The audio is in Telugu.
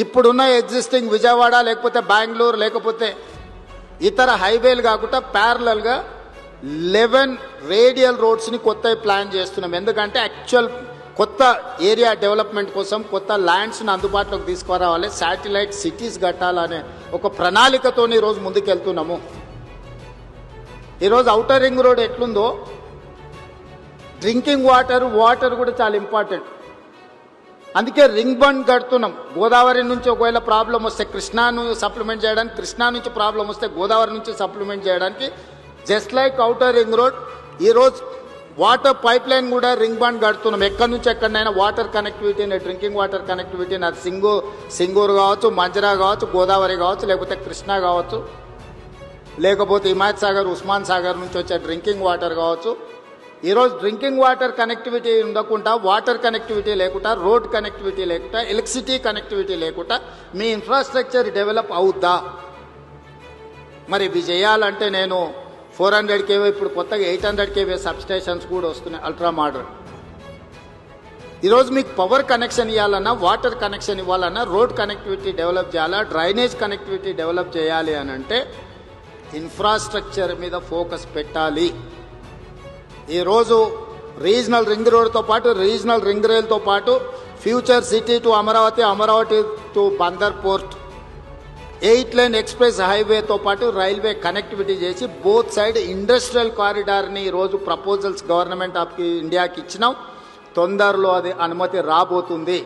ఇప్పుడున్న ఎగ్జిస్టింగ్ విజయవాడ లేకపోతే బెంగళూరు లేకపోతే ఇతర హైవేలు కాకుండా ప్యారలల్గా 11 రేడియల్ రోడ్స్ని కొత్త ప్లాన్ చేస్తున్నాం. ఎందుకంటే యాక్చువల్ కొత్త ఏరియా డెవలప్మెంట్ కోసం కొత్త ల్యాండ్స్ని అందుబాటులోకి తీసుకురావాలి, శాటిలైట్ సిటీస్ కట్టాలనే ఒక ప్రణాళికతోని ఈరోజు ముందుకెళ్తున్నాము. ఈరోజు ఔటర్ రింగ్ రోడ్ ఎట్లుందో డ్రింకింగ్ వాటర్ కూడా చాలా ఇంపార్టెంట్. అందుకే రింగ్ బండ్ కడుతున్నాం. గోదావరి నుంచి ఒకవేళ ప్రాబ్లం వస్తే కృష్ణాను సప్లిమెంట్ చేయడానికి, కృష్ణా నుంచి ప్రాబ్లం వస్తే గోదావరి నుంచి సప్లిమెంట్ చేయడానికి just like outer ring road ఈరోజు వాటర్ పైప్ లైన్ కూడా రింగ్ బండ్ కడుతున్నాం. ఎక్కడి నుంచి ఎక్కడైనా వాటర్ కనెక్టివిటీని, డ్రింకింగ్ వాటర్ కనెక్టివిటీని, అది సింగూరు కావచ్చు, మంజరా కావచ్చు, గోదావరి కావచ్చు, లేకపోతే కృష్ణా కావచ్చు, లేకపోతే హిమాయత్ సాగర్, ఉస్మాన్ సాగర్ నుంచి వచ్చే డ్రింకింగ్ వాటర్ కావచ్చు. ఈరోజు డ్రింకింగ్ వాటర్ కనెక్టివిటీ ఉండకుండా, వాటర్ కనెక్టివిటీ లేకుండా, రోడ్ కనెక్టివిటీ లేకుండా, ఎలక్ట్రిసిటీ కనెక్టివిటీ లేకుండా మీ ఇన్ఫ్రాస్ట్రక్చర్ డెవలప్ అవుద్దా? మరి ఇవి చేయాలంటే నేను 400 kV, ఇప్పుడు కొత్తగా 800 kV సబ్స్టేషన్స్ కూడా వస్తున్నాయి అల్ట్రా మోడర్న్. ఈరోజు మీకు పవర్ కనెక్షన్ ఇవ్వాలన్నా, వాటర్ కనెక్షన్ ఇవ్వాలన్నా, రోడ్ కనెక్టివిటీ డెవలప్ చేయాలా, డ్రైనేజ్ కనెక్టివిటీ డెవలప్ చేయాలి అని అంటే ఇన్ఫ్రాస్ట్రక్చర్ మీద ఫోకస్ పెట్టాలి. ఈరోజు రీజనల్ రింగ్ రోడ్తో పాటు, రీజనల్ రింగ్ రైల్తో పాటు future city to Amaravati, Amaravati to Bandar port, 8 lane express హైవేతో పాటు రైల్వే కనెక్టివిటీ చేసి బోత్ సైడ్ ఇండస్ట్రియల్ కారిడార్ని ఈరోజు ప్రపోజల్స్ గవర్నమెంట్ ఆఫ్ ఇండియాకి ఇచ్చినాం. తొందరలో అది అనుమతి రాబోతుంది.